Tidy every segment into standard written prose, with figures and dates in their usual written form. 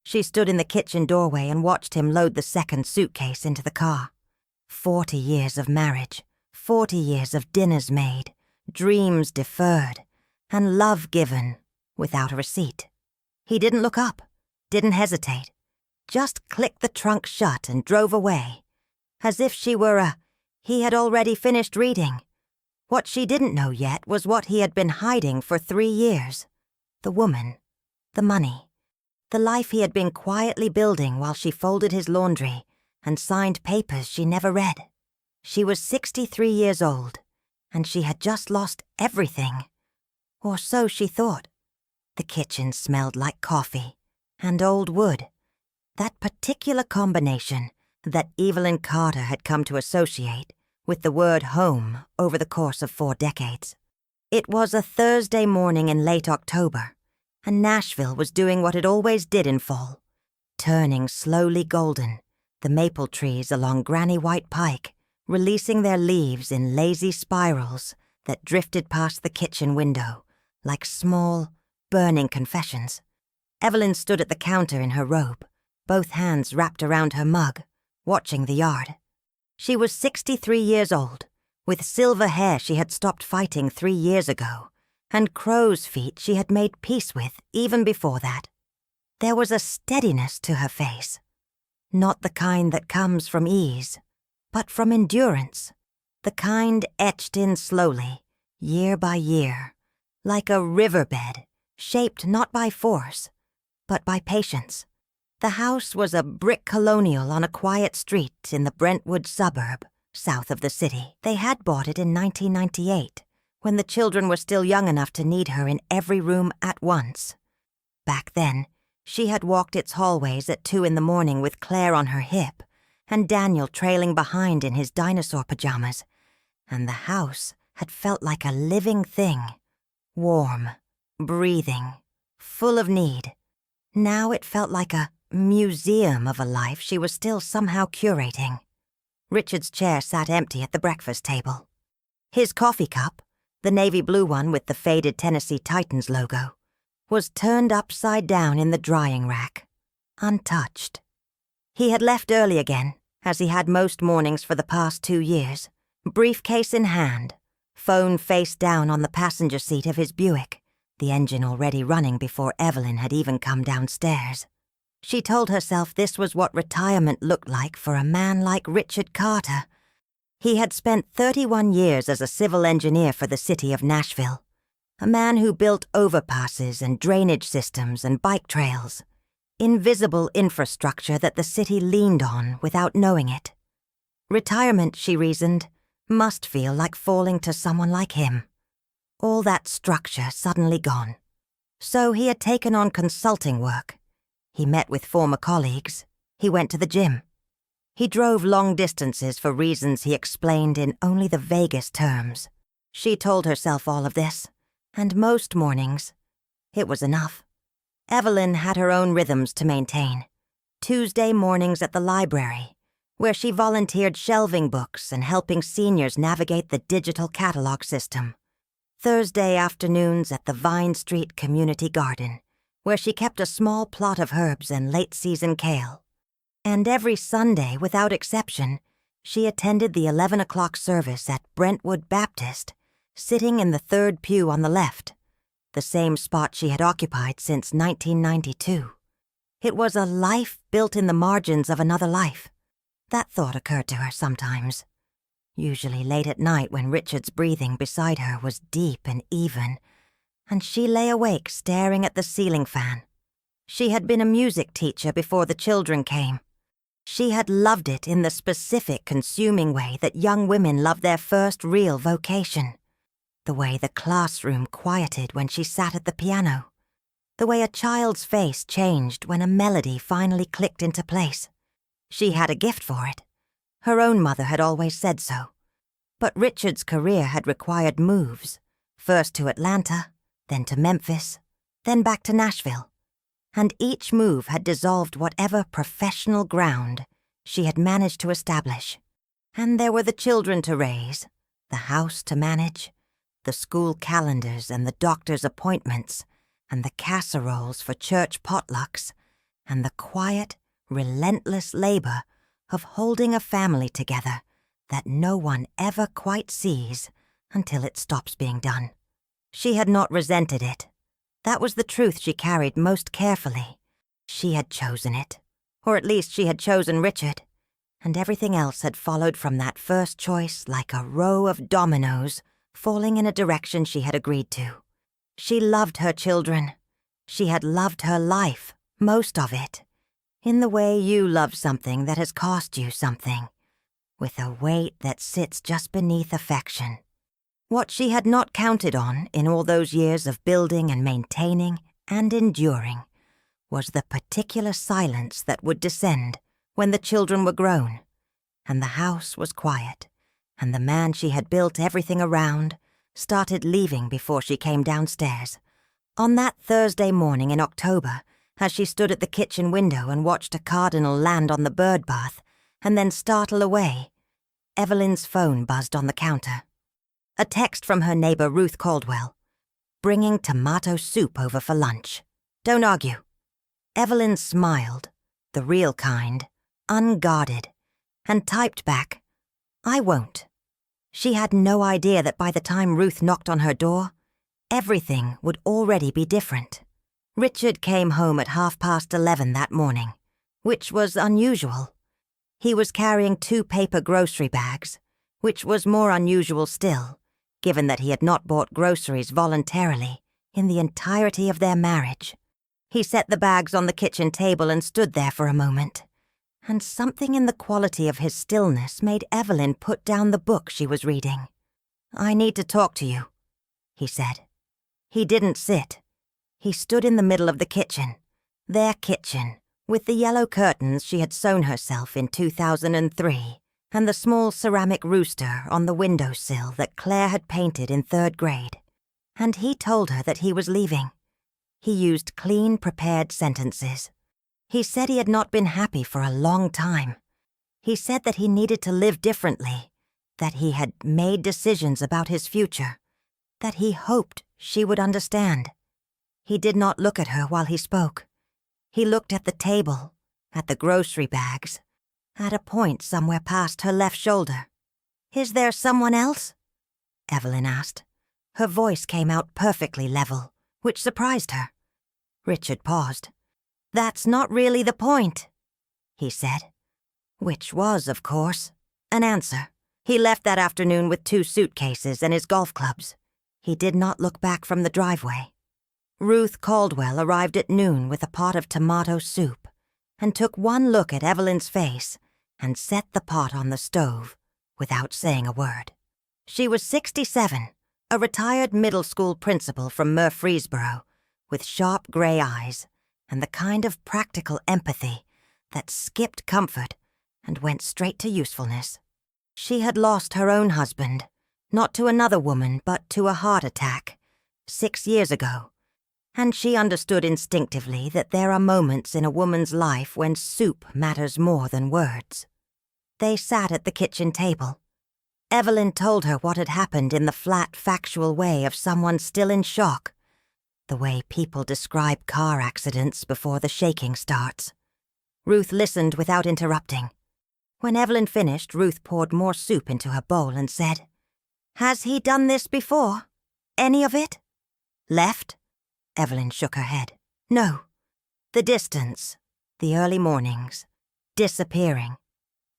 She stood in the kitchen doorway and watched him load the second suitcase into the car. 40 years of marriage, 40 years of dinners made, dreams deferred, and love given without a receipt. He didn't look up, didn't hesitate, just clicked the trunk shut and drove away, as if she were he had already finished reading. What she didn't know yet was what he had been hiding for 3 years. The woman, the money, the life he had been quietly building while she folded his laundry and signed papers she never read. She was 63 years old, and she had just lost everything. Or so she thought. The kitchen smelled like coffee and old wood, that particular combination that Evelyn Carter had come to associate with the word home over the course of 4 decades. It was a Thursday morning in late October, and Nashville was doing what it always did in fall, turning slowly golden, the maple trees along Granny White Pike releasing their leaves in lazy spirals that drifted past the kitchen window like small, burning confessions. Evelyn stood at the counter in her robe, both hands wrapped around her mug, watching the yard. She was 63 years old, with silver hair she had stopped fighting 3 years ago, and crow's feet she had made peace with even before that. There was a steadiness to her face, not the kind that comes from ease, but from endurance, the kind etched in slowly, year by year, like a riverbed shaped not by force, but by patience. The house was a brick colonial on a quiet street in the Brentwood suburb, south of the city. They had bought it in 1998, when the children were still young enough to need her in every room at once. Back then, she had walked its hallways at 2 a.m. with Claire on her hip, and Daniel trailing behind in his dinosaur pajamas, and the house had felt like a living thing, warm, breathing, full of need. Now it felt like a museum of a life she was still somehow curating. Richard's chair sat empty at the breakfast table. His coffee cup, the navy blue one with the faded Tennessee Titans logo, was turned upside down in the drying rack, untouched. He had left early again, as he had most mornings for the past 2 years, briefcase in hand, phone face down on the passenger seat of his Buick, the engine already running before Evelyn had even come downstairs. She told herself this was what retirement looked like for a man like Richard Carter. He had spent 31 years as a civil engineer for the city of Nashville, a man who built overpasses and drainage systems and bike trails, invisible infrastructure that the city leaned on without knowing it. Retirement, she reasoned, must feel like falling to someone like him. All that structure suddenly gone. So he had taken on consulting work. He met with former colleagues. He went to the gym. He drove long distances for reasons he explained in only the vaguest terms. She told herself all of this, and most mornings, it was enough. Evelyn had her own rhythms to maintain. Tuesday mornings at the library, where she volunteered shelving books and helping seniors navigate the digital catalog system. Thursday afternoons at the Vine Street Community Garden, where she kept a small plot of herbs and late-season kale. And every Sunday, without exception, she attended the 11 o'clock service at Brentwood Baptist, sitting in the 3rd pew on the left, the same spot she had occupied since 1992. It was a life built in the margins of another life. That thought occurred to her sometimes, usually late at night when Richard's breathing beside her was deep and even, and she lay awake staring at the ceiling fan. She had been a music teacher before the children came. She had loved it in the specific, consuming way that young women love their first real vocation. The way the classroom quieted when she sat at the piano. The way a child's face changed when a melody finally clicked into place. She had a gift for it. Her own mother had always said so. But Richard's career had required moves, first to Atlanta, then to Memphis, then back to Nashville. And each move had dissolved whatever professional ground she had managed to establish. And there were the children to raise, the house to manage, the school calendars and the doctor's appointments, and the casseroles for church potlucks, and the quiet, relentless labor of holding a family together that no one ever quite sees until it stops being done. She had not resented it. That was the truth she carried most carefully. She had chosen it, or at least she had chosen Richard, and everything else had followed from that first choice like a row of dominoes falling in a direction she had agreed to. She loved her children. She had loved her life, most of it, in the way you love something that has cost you something, with a weight that sits just beneath affection. What she had not counted on in all those years of building and maintaining and enduring was the particular silence that would descend when the children were grown, and the house was quiet, and the man she had built everything around started leaving before she came downstairs. On that Thursday morning in October, as she stood at the kitchen window and watched a cardinal land on the bird bath and then startle away, Evelyn's phone buzzed on the counter. A text from her neighbor Ruth Caldwell, bringing tomato soup over for lunch. Don't argue. Evelyn smiled, the real kind, unguarded, and typed back, I won't. She had no idea that by the time Ruth knocked on her door, everything would already be different. Richard came home at 11:30 that morning, which was unusual. He was carrying 2 paper grocery bags, which was more unusual still, given that he had not bought groceries voluntarily in the entirety of their marriage. He set the bags on the kitchen table and stood there for a moment, and something in the quality of his stillness made Evelyn put down the book she was reading. I need to talk to you, he said. He didn't sit. He stood in the middle of the kitchen, their kitchen, with the yellow curtains she had sewn herself in 2003, and the small ceramic rooster on the windowsill that Claire had painted in 3rd grade. And he told her that he was leaving. He used clean, prepared sentences. He said he had not been happy for a long time. He said that he needed to live differently, that he had made decisions about his future, that he hoped she would understand. He did not look at her while he spoke. He looked at the table, at the grocery bags, at a point somewhere past her left shoulder. Is there someone else? Evelyn asked. Her voice came out perfectly level, which surprised her. Richard paused. That's not really the point, he said. Which was, of course, an answer. He left that afternoon with 2 suitcases and his golf clubs. He did not look back from the driveway. Ruth Caldwell arrived at noon with a pot of tomato soup and took one look at Evelyn's face and set the pot on the stove without saying a word. She was 67, a retired middle school principal from Murfreesboro, with sharp gray eyes and the kind of practical empathy that skipped comfort and went straight to usefulness. She had lost her own husband, not to another woman but to a heart attack, 6 years ago, and she understood instinctively that there are moments in a woman's life when soup matters more than words. They sat at the kitchen table. Evelyn told her what had happened in the flat, factual way of someone still in shock, the way people describe car accidents before the shaking starts. Ruth listened without interrupting. When Evelyn finished, Ruth poured more soup into her bowl and said, Has he done this before? Any of it? Left? Evelyn shook her head. No. The distance, the early mornings, disappearing.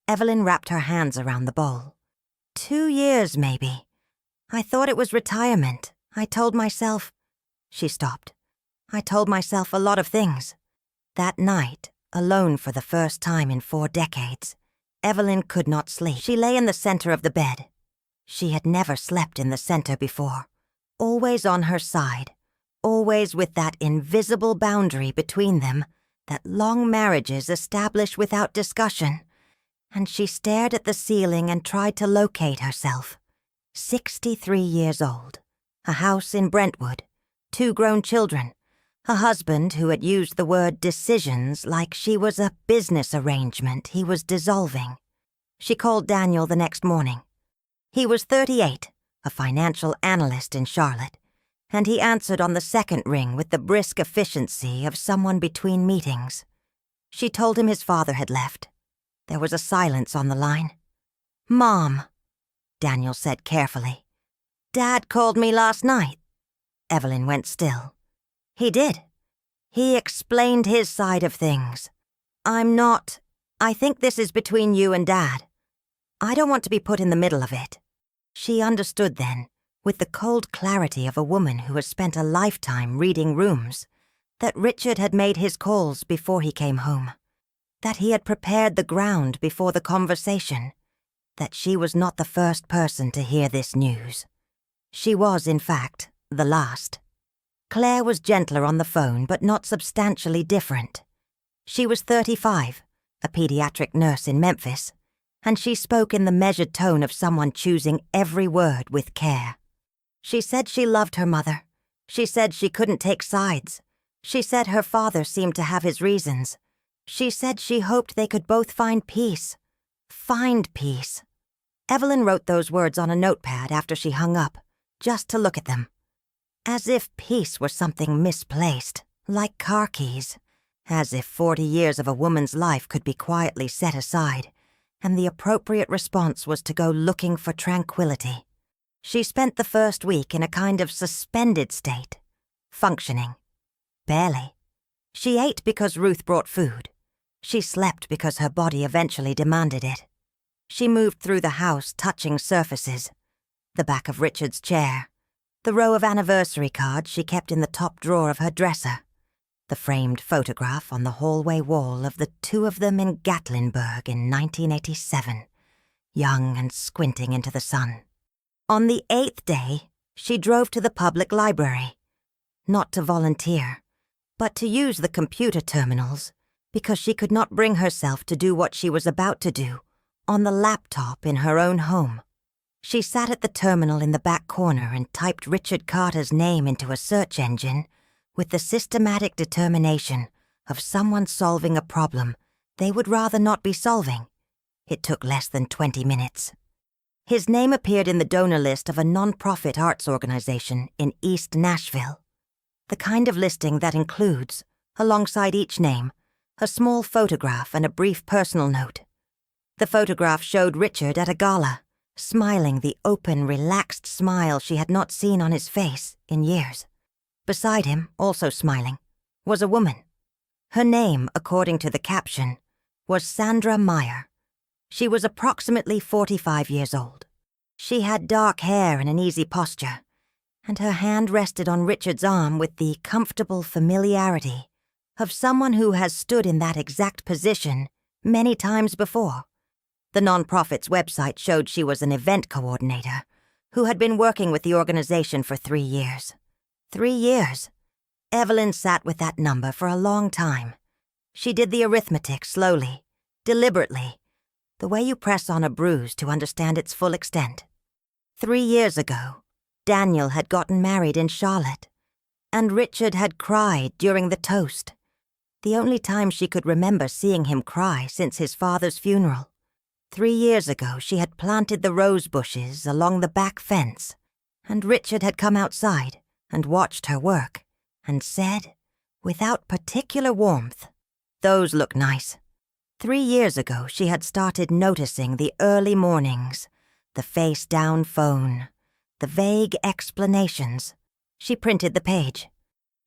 Evelyn wrapped her hands around the bowl. 2 years, maybe. I thought it was retirement. I told myself... She stopped. I told myself a lot of things. That night, alone for the first time in 4 decades, Evelyn could not sleep. She lay in the center of the bed. She had never slept in the center before. Always on her side. Always with that invisible boundary between them that long marriages establish without discussion. And she stared at the ceiling and tried to locate herself. 63 years old. A house in Brentwood. 2 grown children. A husband who had used the word decisions like she was a business arrangement he was dissolving. She called Daniel the next morning. He was 38, a financial analyst in Charlotte, and he answered on the second ring with the brisk efficiency of someone between meetings. She told him his father had left. There was a silence on the line. "Mom," Daniel said carefully. "Dad called me last night." Evelyn went still. "He did. He explained his side of things. I think this is between you and Dad. I don't want to be put in the middle of it." She understood then, with the cold clarity of a woman who has spent a lifetime reading rooms, that Richard had made his calls before he came home, that he had prepared the ground before the conversation, that she was not the first person to hear this news. She was, in fact, the last. Claire was gentler on the phone, but not substantially different. She was 35, a pediatric nurse in Memphis, and she spoke in the measured tone of someone choosing every word with care. She said she loved her mother. She said she couldn't take sides. She said her father seemed to have his reasons. She said she hoped they could both find peace. Find peace. Evelyn wrote those words on a notepad after she hung up, just to look at them. As if peace were something misplaced, like car keys. As if 40 years of a woman's life could be quietly set aside, and the appropriate response was to go looking for tranquility. She spent the first week in a kind of suspended state, functioning. Barely. She ate because Ruth brought food. She slept because her body eventually demanded it. She moved through the house touching surfaces. The back of Richard's chair. The row of anniversary cards she kept in the top drawer of her dresser. The framed photograph on the hallway wall of the two of them in Gatlinburg in 1987, young and squinting into the sun. On the 8th day, she drove to the public library. Not to volunteer, but to use the computer terminals, because she could not bring herself to do what she was about to do on the laptop in her own home. She sat at the terminal in the back corner and typed Richard Carter's name into a search engine with the systematic determination of someone solving a problem they would rather not be solving. It took less than 20 minutes. His name appeared in the donor list of a non-profit arts organization in East Nashville. The kind of listing that includes, alongside each name, a small photograph and a brief personal note. The photograph showed Richard at a gala, smiling the open, relaxed smile she had not seen on his face in years. Beside him, also smiling, was a woman. Her name, according to the caption, was Sandra Meyer. She was approximately 45 years old. She had dark hair and an easy posture, and her hand rested on Richard's arm with the comfortable familiarity of someone who has stood in that exact position many times before. The nonprofit's website showed she was an event coordinator who had been working with the organization for 3 years. 3 years. Evelyn sat with that number for a long time. She did the arithmetic slowly, deliberately, the way you press on a bruise to understand its full extent. 3 years ago, Daniel had gotten married in Charlotte, and Richard had cried during the toast, the only time she could remember seeing him cry since his father's funeral. 3 years ago, she had planted the rose bushes along the back fence, and Richard had come outside and watched her work, and said, without particular warmth, "Those look nice." 3 years ago, she had started noticing the early mornings, the face-down phone, the vague explanations. She printed the page.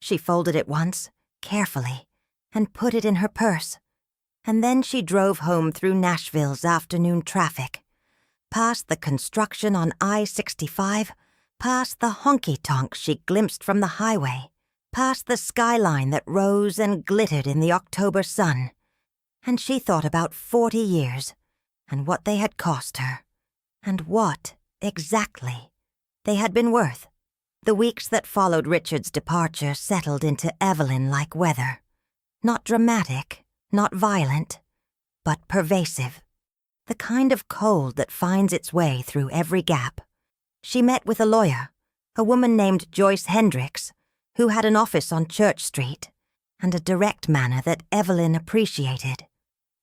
She folded it once, carefully, and put it in her purse. And then she drove home through Nashville's afternoon traffic, past the construction on I-65, past the honky-tonks she glimpsed from the highway, past the skyline that rose and glittered in the October sun. And she thought about 40 years, and what they had cost her, and what, exactly, they had been worth. The weeks that followed Richard's departure settled into Evelyn like weather. Not dramatic, not violent, but pervasive. The kind of cold that finds its way through every gap. She met with a lawyer, a woman named Joyce Hendricks, who had an office on Church Street, and a direct manner that Evelyn appreciated.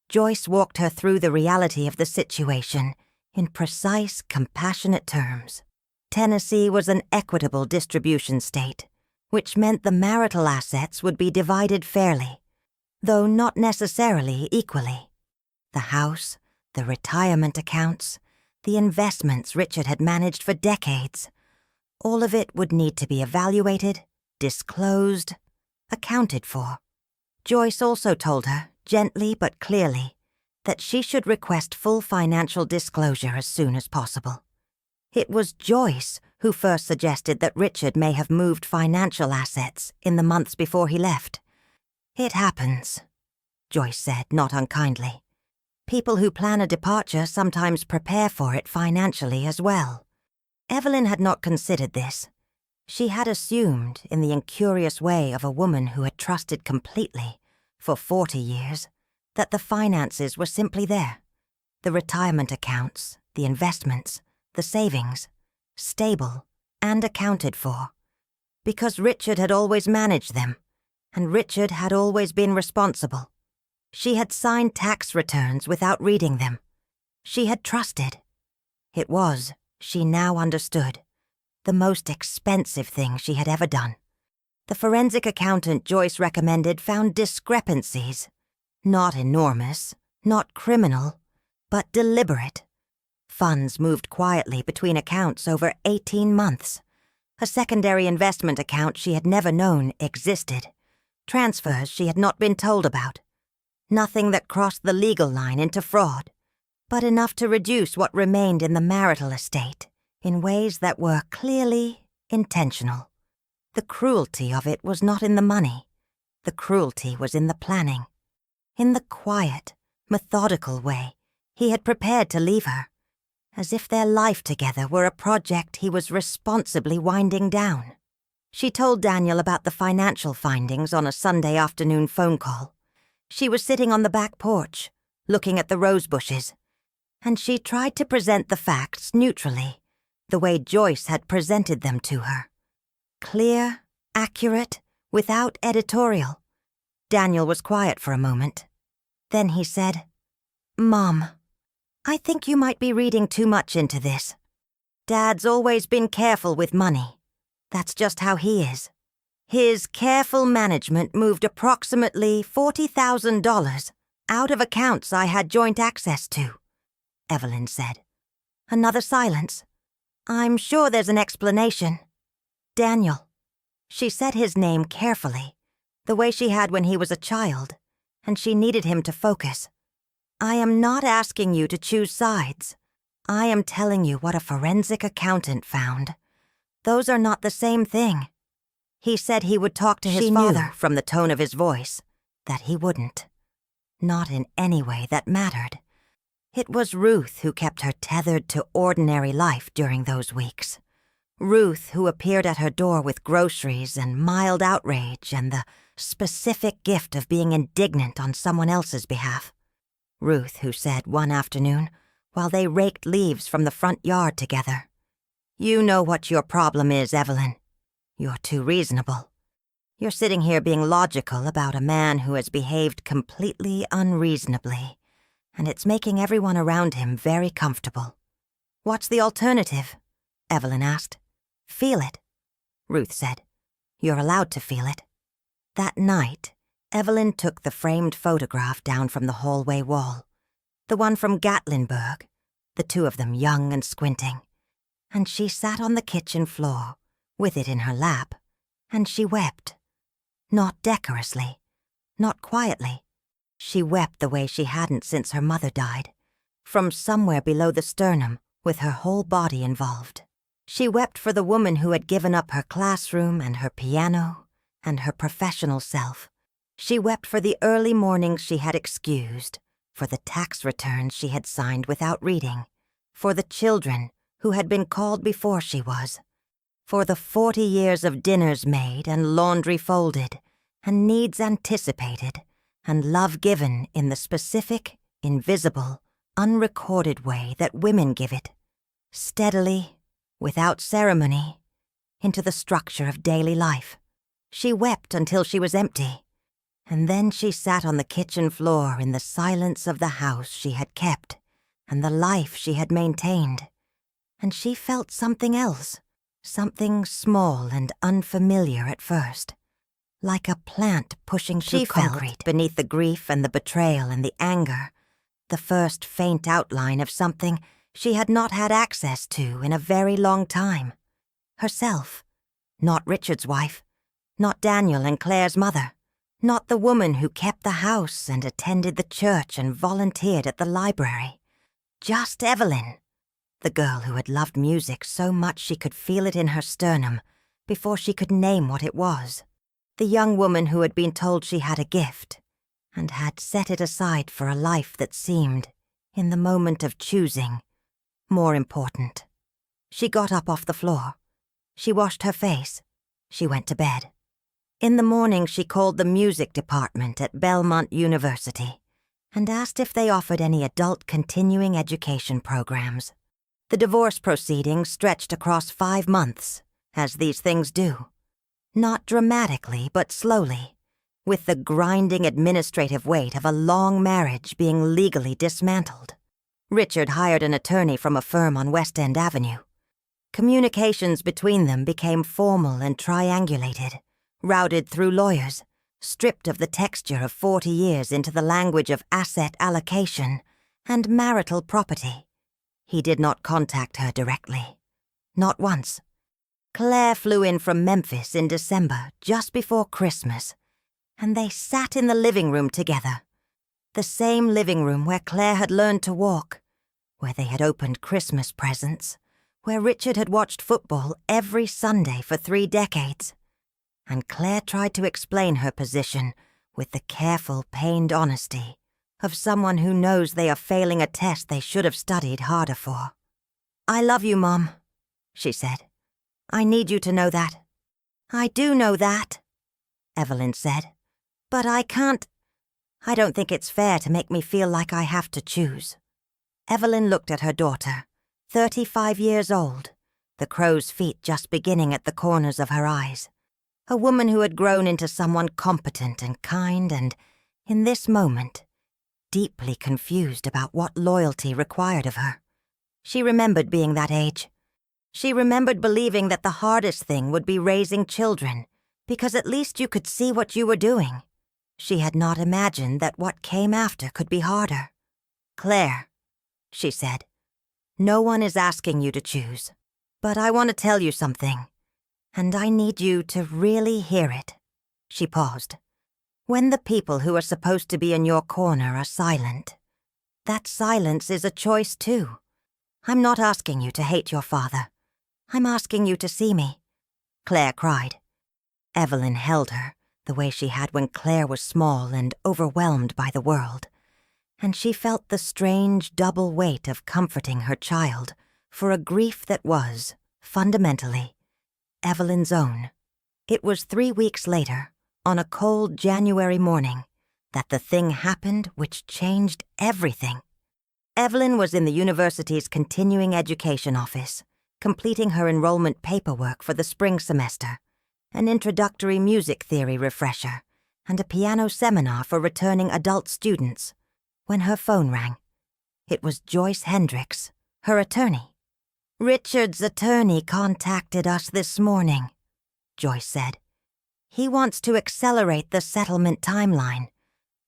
Joyce walked her through the reality of the situation in precise, compassionate terms. Tennessee was an equitable distribution state, which meant the marital assets would be divided fairly. though not necessarily equally. The house, the retirement accounts, the investments Richard had managed for decades. All of it would need to be evaluated, disclosed, accounted for. Joyce also told her, gently but clearly, that she should request full financial disclosure as soon as possible. It was Joyce who first suggested that Richard may have moved financial assets in the months before he left. "It happens," Joyce said, not unkindly. "People who plan a departure sometimes prepare for it financially as well." Evelyn had not considered this. She had assumed, in the incurious way of a woman who had trusted completely, for 40 years, that the finances were simply there. The retirement accounts, the investments, the savings, stable and accounted for. Because Richard had always managed them, and Richard had always been responsible. She had signed tax returns without reading them. She had trusted. It was, she now understood, the most expensive thing she had ever done. The forensic accountant Joyce recommended found discrepancies. Not enormous, not criminal, but deliberate. Funds moved quietly between accounts over 18 months. A secondary investment account she had never known existed. Transfers she had not been told about. Nothing that crossed the legal line into fraud, but enough to reduce what remained in the marital estate in ways that were clearly intentional. The cruelty of it was not in the money. The cruelty was in the planning. In the quiet, methodical way he had prepared to leave her, as if their life together were a project he was responsibly winding down. She told Daniel about the financial findings on a Sunday afternoon phone call. She was sitting on the back porch, looking at the rose bushes, and she tried to present the facts neutrally, the way Joyce had presented them to her. Clear, accurate, without editorial. Daniel was quiet for a moment. Then he said, "Mom, I think you might be reading too much into this. Dad's always been careful with money. That's just how he is. His careful management moved approximately $40,000 out of accounts I had joint access to," Evelyn said. Another silence. "I'm sure there's an explanation." "Daniel." She said his name carefully, the way she had when he was a child, and she needed him to focus. "I am not asking you to choose sides. I am telling you what a forensic accountant found. Those are not the same thing." He said he would talk to his father. Knew from the tone of his voice that he wouldn't. Not in any way that mattered. It was Ruth who kept her tethered to ordinary life during those weeks. Ruth who appeared at her door with groceries and mild outrage and the specific gift of being indignant on someone else's behalf. Ruth who said one afternoon, while they raked leaves from the front yard together, "You know what your problem is, Evelyn. You're too reasonable. You're sitting here being logical about a man who has behaved completely unreasonably, and it's making everyone around him very comfortable." "What's the alternative?" Evelyn asked. "Feel it," Ruth said. "You're allowed to feel it." That night, Evelyn took the framed photograph down from the hallway wall, the one from Gatlinburg, the two of them young and squinting, and she sat on the kitchen floor, with it in her lap, and she wept. Not decorously, not quietly. She wept the way she hadn't since her mother died, from somewhere below the sternum, with her whole body involved. She wept for the woman who had given up her classroom and her piano and her professional self. She wept for the early mornings she had excused, for the tax returns she had signed without reading, for the children who had been called before she was, for the 40 years of dinners made and laundry folded, and needs anticipated, and love given in the specific, invisible, unrecorded way that women give it, steadily, without ceremony, into the structure of daily life. She wept until she was empty, and then she sat on the kitchen floor in the silence of the house she had kept and the life she had maintained, and she felt something else, something small and unfamiliar at first, like a plant pushing through concrete. She felt, beneath the grief and the betrayal and the anger, the first faint outline of something she had not had access to in a very long time. Herself. Not Richard's wife. Not Daniel and Claire's mother. Not the woman who kept the house and attended the church and volunteered at the library. Just Evelyn. The girl who had loved music so much she could feel it in her sternum before she could name what it was. The young woman who had been told she had a gift and had set it aside for a life that seemed, in the moment of choosing, more important. She got up off the floor. She washed her face. She went to bed. In the morning, she called the music department at Belmont University and asked if they offered any adult continuing education programs. The divorce proceedings stretched across 5 months, as these things do. Not dramatically, but slowly, with the grinding administrative weight of a long marriage being legally dismantled. Richard hired an attorney from a firm on West End Avenue. Communications between them became formal and triangulated, routed through lawyers, stripped of the texture of 40 years into the language of asset allocation and marital property. He did not contact her directly. Not once. Claire flew in from Memphis in December, just before Christmas, and they sat in the living room together. The same living room where Claire had learned to walk, where they had opened Christmas presents, where Richard had watched football every Sunday for 3 decades. And Claire tried to explain her position with the careful, pained honesty of someone who knows they are failing a test they should have studied harder for. "I love you, Mom," she said. "I need you to know that." "I do know that," Evelyn said. "But I can't. I don't think it's fair to make me feel like I have to choose." Evelyn looked at her daughter, 35 years old, the crow's feet just beginning at the corners of her eyes. A woman who had grown into someone competent and kind and, in this moment, deeply confused about what loyalty required of her. She remembered being that age. She remembered believing that the hardest thing would be raising children, because at least you could see what you were doing. She had not imagined that what came after could be harder. "Claire," she said, "no one is asking you to choose, but I want to tell you something, and I need you to really hear it." She paused. "When the people who are supposed to be in your corner are silent, that silence is a choice too. I'm not asking you to hate your father. I'm asking you to see me." Claire cried. Evelyn held her, the way she had when Claire was small and overwhelmed by the world, and she felt the strange double weight of comforting her child for a grief that was, fundamentally, Evelyn's own. It was 3 weeks later, on a cold January morning, that the thing happened which changed everything. Evelyn was in the university's continuing education office, completing her enrollment paperwork for the spring semester, an introductory music theory refresher, and a piano seminar for returning adult students, when her phone rang. It was Joyce Hendricks, her attorney. "Richard's attorney contacted us this morning," Joyce said. "He wants to accelerate the settlement timeline.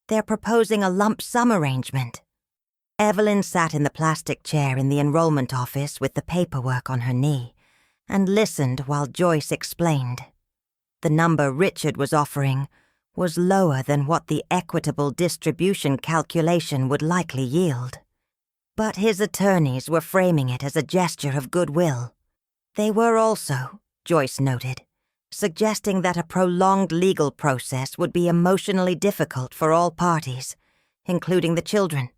They're proposing a lump sum arrangement." Evelyn sat in the plastic chair in the enrollment office with the paperwork on her knee and listened while Joyce explained. The number Richard was offering was lower than what the equitable distribution calculation would likely yield. But his attorneys were framing it as a gesture of goodwill. They were also, Joyce noted, suggesting that a prolonged legal process would be emotionally difficult for all parties, including the children.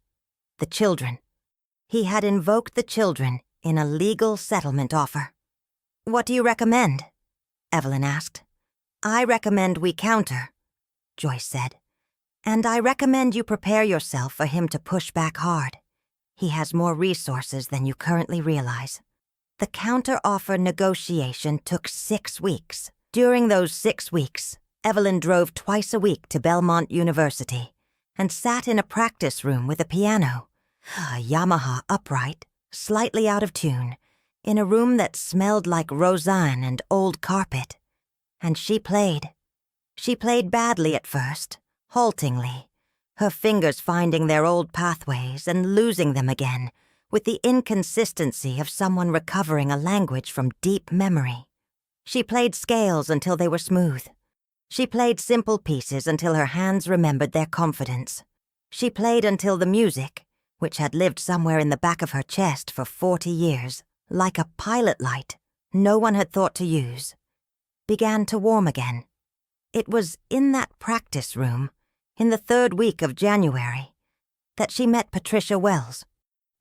The children. He had invoked the children in a legal settlement offer. "What do you recommend?" Evelyn asked. "I recommend we counter," Joyce said. "And I recommend you prepare yourself for him to push back hard. He has more resources than you currently realize." The counter-offer negotiation took 6 weeks. During those 6 weeks, Evelyn drove twice a week to Belmont University and sat in a practice room with a piano, a Yamaha upright, slightly out of tune, in a room that smelled like Roseanne and old carpet. And she played. She played badly at first, haltingly, her fingers finding their old pathways and losing them again, with the inconsistency of someone recovering a language from deep memory. She played scales until they were smooth. She played simple pieces until her hands remembered their confidence. She played until the music, which had lived somewhere in the back of her chest for 40 years, like a pilot light no one had thought to use, began to warm again. It was in that practice room, in the 3rd week of January, that she met Patricia Wells.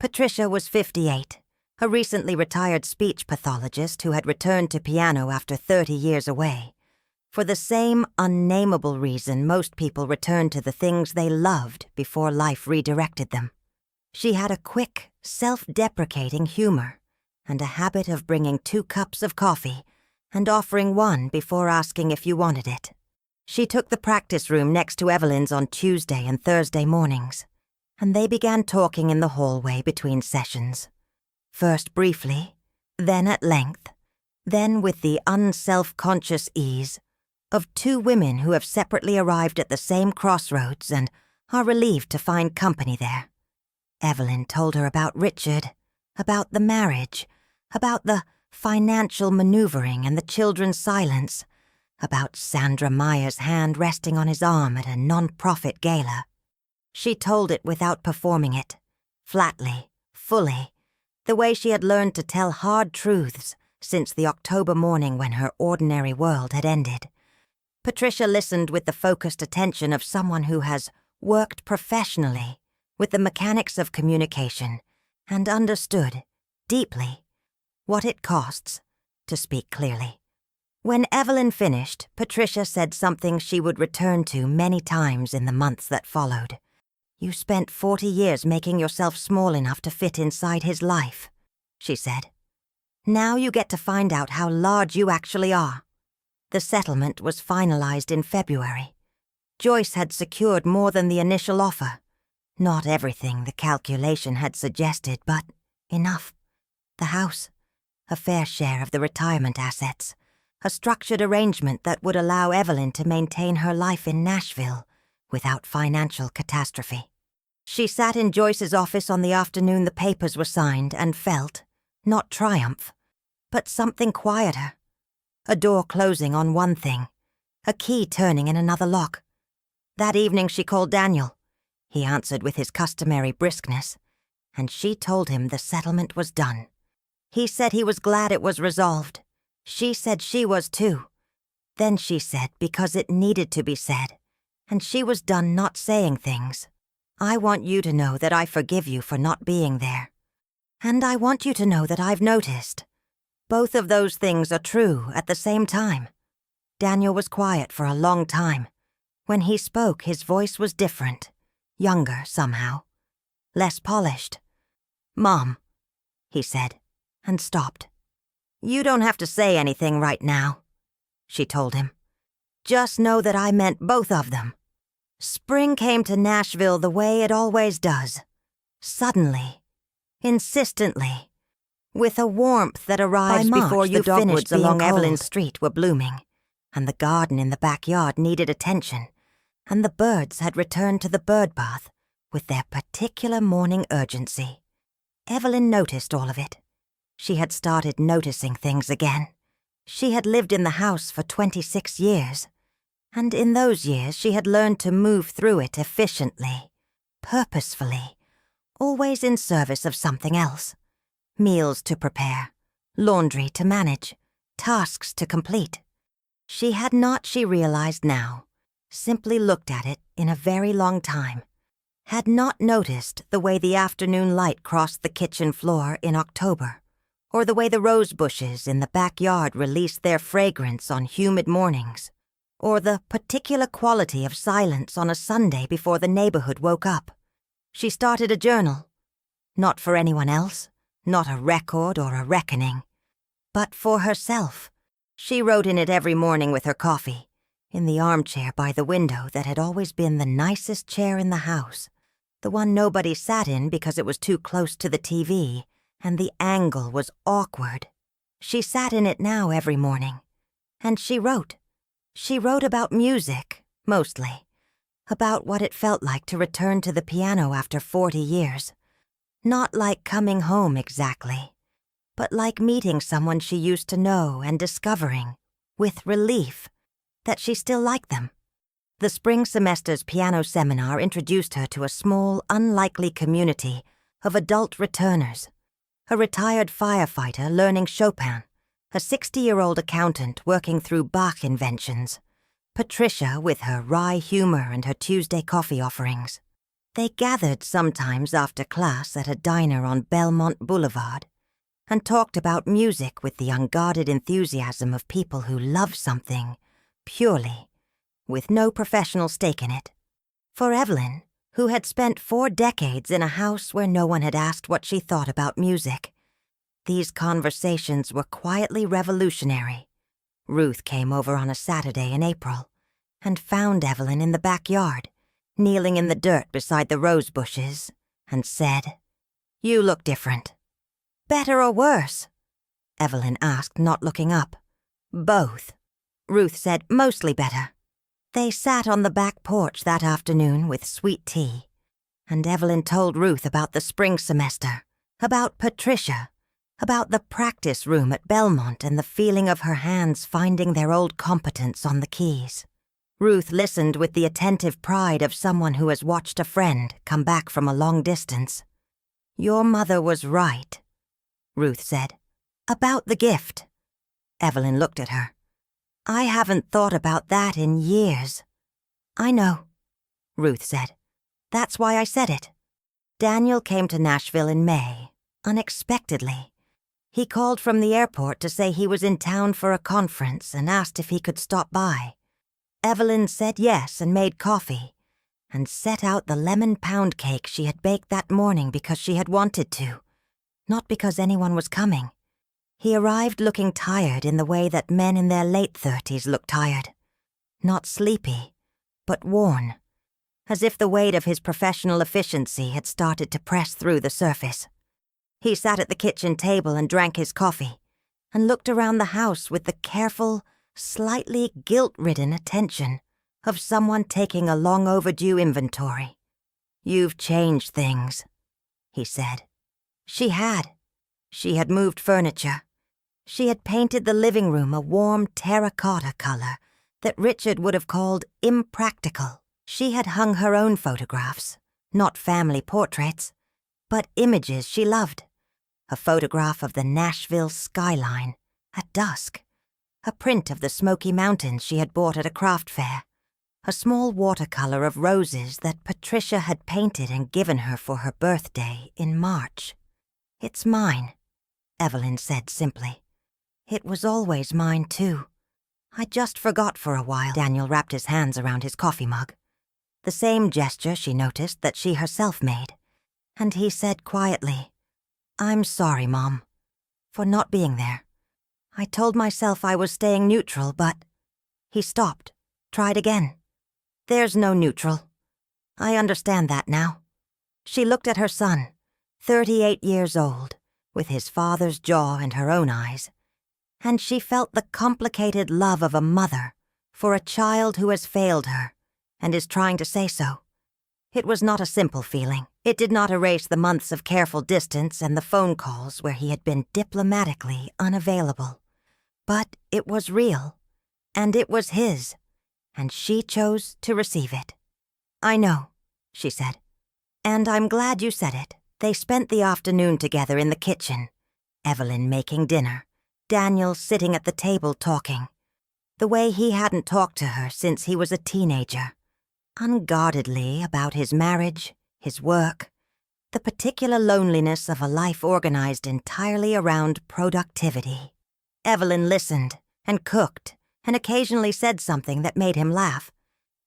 Patricia was 58, a recently retired speech pathologist who had returned to piano after 30 years away, for the same unnameable reason most people return to the things they loved before life redirected them. She had a quick, self-deprecating humor and a habit of bringing 2 cups of coffee and offering one before asking if you wanted it. She took the practice room next to Evelyn's on Tuesday and Thursday mornings, and they began talking in the hallway between sessions. First briefly, then at length, then with the unself-conscious ease of 2 women who have separately arrived at the same crossroads and are relieved to find company there. Evelyn told her about Richard, about the marriage, about the financial maneuvering and the children's silence, about Sandra Meyer's hand resting on his arm at a non-profit gala. She told it without performing it, flatly, fully, the way she had learned to tell hard truths since the October morning when her ordinary world had ended. Patricia listened with the focused attention of someone who has worked professionally with the mechanics of communication and understood, deeply, what it costs to speak clearly. When Evelyn finished, Patricia said something she would return to many times in the months that followed. "You spent 40 years making yourself small enough to fit inside his life," she said. "Now you get to find out how large you actually are." The settlement was finalized in February. Joyce had secured more than the initial offer. Not everything the calculation had suggested, but enough. The house, a fair share of the retirement assets, a structured arrangement that would allow Evelyn to maintain her life in Nashville without financial catastrophe. She sat in Joyce's office on the afternoon the papers were signed and felt, not triumph, but something quieter. A door closing on one thing, a key turning in another lock. That evening she called Daniel. He answered with his customary briskness, and she told him the settlement was done. He said he was glad it was resolved. She said she was too. Then she said because it needed to be said, and she was done not saying things. "I want you to know that I forgive you for not being there. And I want you to know that I've noticed. Both of those things are true at the same time." Daniel was quiet for a long time. When he spoke, his voice was different, younger somehow, less polished. "Mom," he said, and stopped. "You don't have to say anything right now," she told him. "Just know that I meant both of them. Spring came to Nashville the way it always does. Suddenly, insistently, with a warmth that arrives before you finished. The dogwoods along Evelyn Street were blooming, and the garden in the backyard needed attention, and the birds had returned to the bird bath with their particular morning urgency. Evelyn noticed all of it. She had started noticing things again. She had lived in the house for 26 years, and in those years she had learned to move through it efficiently, purposefully, always in service of something else. Meals to prepare, laundry to manage, tasks to complete. She had not, she realized now, simply looked at it in a very long time, had not noticed the way the afternoon light crossed the kitchen floor in October, or the way the rose bushes in the backyard released their fragrance on humid mornings, or the particular quality of silence on a Sunday before the neighborhood woke up. She started a journal, not for anyone else, not a record or a reckoning, but for herself. She wrote in it every morning with her coffee, in the armchair by the window that had always been the nicest chair in the house, the one nobody sat in because it was too close to the TV, and the angle was awkward. She sat in it now every morning, and she wrote, She wrote about music, mostly. About what it felt like to return to the piano after 40 years. Not like coming home exactly, but like meeting someone she used to know and discovering, with relief, that she still liked them. The spring semester's piano seminar introduced her to a small, unlikely community of adult returners. A retired firefighter learning Chopin, a 60-year-old accountant working through Bach inventions, Patricia with her wry humor and her Tuesday coffee offerings. They gathered sometimes after class at a diner on Belmont Boulevard and talked about music with the unguarded enthusiasm of people who love something purely, with no professional stake in it. For Evelyn, who had spent 4 decades in a house where no one had asked what she thought about music, these conversations were quietly revolutionary. Ruth came over on a Saturday in April and found Evelyn in the backyard, kneeling in the dirt beside the rose bushes, and said, "You look different." "Better or worse?" Evelyn asked, not looking up. "Both." Ruth said, "Mostly better." They sat on the back porch that afternoon with sweet tea, and Evelyn told Ruth about the spring semester, about Patricia, about the practice room at Belmont and the feeling of her hands finding their old competence on the keys. Ruth listened with the attentive pride of someone who has watched a friend come back from a long distance. "Your mother was right," Ruth said. "About the gift." Evelyn looked at her. "I haven't thought about that in years." "I know," Ruth said. "That's why I said it." Daniel came to Nashville in May, unexpectedly. He called from the airport to say he was in town for a conference and asked if he could stop by. Evelyn said yes and made coffee, and set out the lemon pound cake she had baked that morning because she had wanted to, not because anyone was coming. He arrived looking tired in the way that men in their late 30s look tired. Not sleepy, but worn, as if the weight of his professional efficiency had started to press through the surface. He sat at the kitchen table and drank his coffee, and looked around the house with the careful, slightly guilt-ridden attention of someone taking a long-overdue inventory. "You've changed things," he said. She had. She had moved furniture. She had painted the living room a warm terracotta color that Richard would have called impractical. She had hung her own photographs, not family portraits, but images she loved. A photograph of the Nashville skyline at dusk, a print of the Smoky Mountains she had bought at a craft fair, a small watercolor of roses that Patricia had painted and given her for her birthday in March. "It's mine," Evelyn said simply. "It was always mine, too. I just forgot for a while." Daniel wrapped his hands around his coffee mug, the same gesture she noticed that she herself made, and he said quietly, "I'm sorry, Mom, for not being there. I told myself I was staying neutral, but—" He stopped, tried again. "There's no neutral. I understand that now." She looked at her son, 38 years old, with his father's jaw and her own eyes, and she felt the complicated love of a mother for a child who has failed her and is trying to say so. It was not a simple feeling. It did not erase the months of careful distance and the phone calls where he had been diplomatically unavailable. But it was real, and it was his, and she chose to receive it. "I know," she said, "and I'm glad you said it." They spent the afternoon together in the kitchen, Evelyn making dinner, Daniel sitting at the table talking, the way he hadn't talked to her since he was a teenager, unguardedly about his marriage, his work, the particular loneliness of a life organized entirely around productivity. Evelyn listened and cooked and occasionally said something that made him laugh,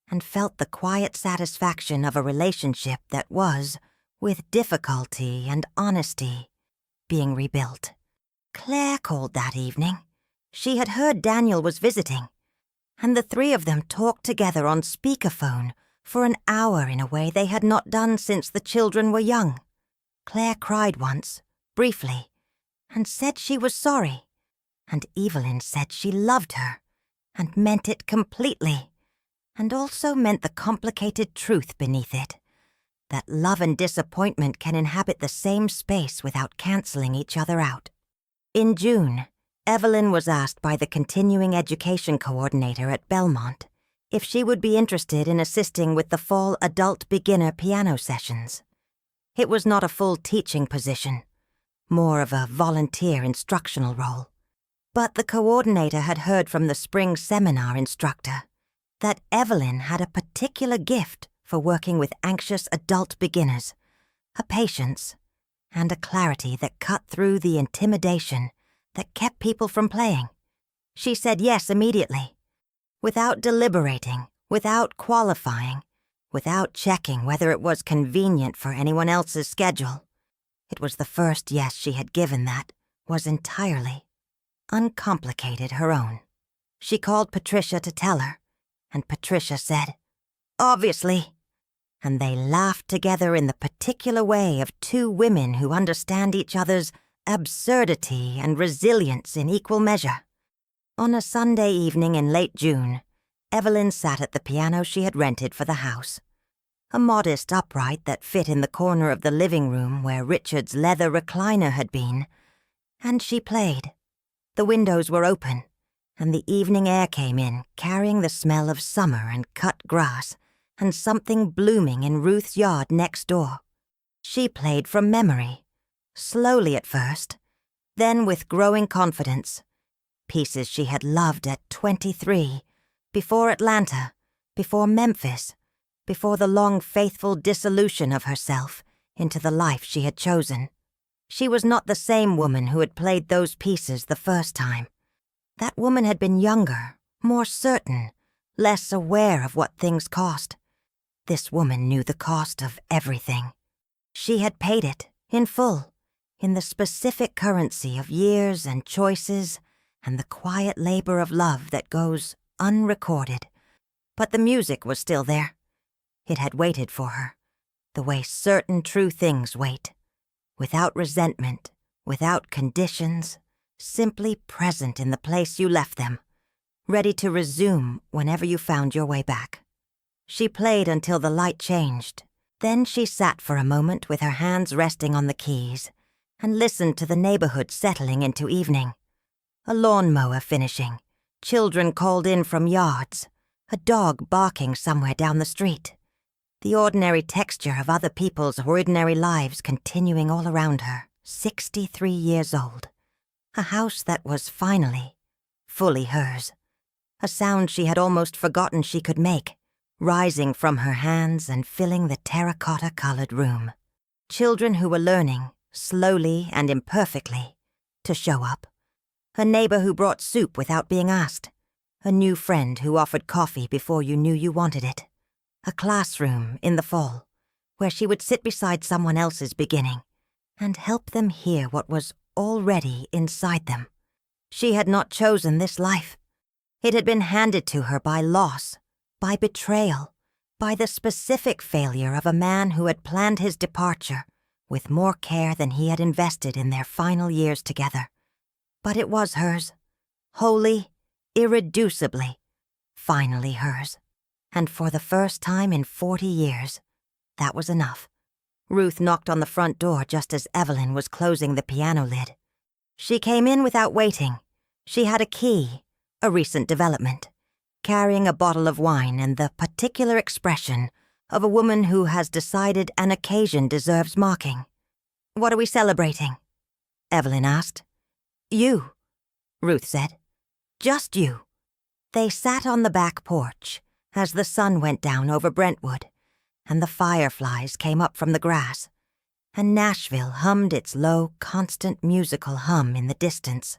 and felt the quiet satisfaction of a relationship that was, with difficulty and honesty, being rebuilt. Claire called that evening. She had heard Daniel was visiting, and the three of them talked together on speakerphone for an hour in a way they had not done since the children were young. Claire cried once, briefly, and said she was sorry, and Evelyn said she loved her, and meant it completely, and also meant the complicated truth beneath it, that love and disappointment can inhabit the same space without canceling each other out. In June, Evelyn was asked by the continuing education coordinator at Belmont if she would be interested in assisting with the fall adult beginner piano sessions. It was not a full teaching position, more of a volunteer instructional role. But the coordinator had heard from the spring seminar instructor that Evelyn had a particular gift for working with anxious adult beginners, a patience and a clarity that cut through the intimidation that kept people from playing. She said yes immediately, without deliberating, without qualifying, without checking whether it was convenient for anyone else's schedule. It was the first yes she had given that was entirely, uncomplicated her own. She called Patricia to tell her, and Patricia said, "Obviously," and they laughed together in the particular way of two women who understand each other's absurdity and resilience in equal measure. On a Sunday evening in late June, Evelyn sat at the piano she had rented for the house, a modest upright that fit in the corner of the living room where Richard's leather recliner had been, and she played. The windows were open, and the evening air came in, carrying the smell of summer and cut grass and something blooming in Ruth's yard next door. She played from memory, slowly at first, then with growing confidence, pieces she had loved at 23, before Atlanta, before Memphis, before the long faithful dissolution of herself into the life she had chosen. She was not the same woman who had played those pieces the first time. That woman had been younger, more certain, less aware of what things cost. This woman knew the cost of everything. She had paid it, in full, in the specific currency of years and choices and the quiet labor of love that goes unrecorded. But the music was still there. It had waited for her, the way certain true things wait, without resentment, without conditions, simply present in the place you left them, ready to resume whenever you found your way back. She played until the light changed. Then she sat for a moment with her hands resting on the keys and listened to the neighborhood settling into evening. A lawnmower finishing, children called in from yards, a dog barking somewhere down the street. The ordinary texture of other people's ordinary lives continuing all around her, 63 years old. A house that was finally, fully hers. A sound she had almost forgotten she could make, rising from her hands and filling the terracotta-colored room. Children who were learning, slowly and imperfectly, to show up. A neighbor who brought soup without being asked. A new friend who offered coffee before you knew you wanted it. A classroom in the fall, where she would sit beside someone else's beginning and help them hear what was already inside them. She had not chosen this life. It had been handed to her by loss, by betrayal, by the specific failure of a man who had planned his departure with more care than he had invested in their final years together. But it was hers, wholly, irreducibly, finally hers. And for the first time in 40 years, that was enough. Ruth knocked on the front door just as Evelyn was closing the piano lid. She came in without waiting. She had a key, a recent development, carrying a bottle of wine and the particular expression of a woman who has decided an occasion deserves mocking. "What are we celebrating?" Evelyn asked. "You," Ruth said. "Just you." They sat on the back porch as the sun went down over Brentwood, and the fireflies came up from the grass, and Nashville hummed its low, constant musical hum in the distance,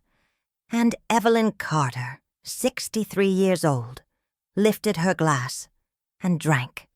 and Evelyn Carter, 63 years old, lifted her glass and drank.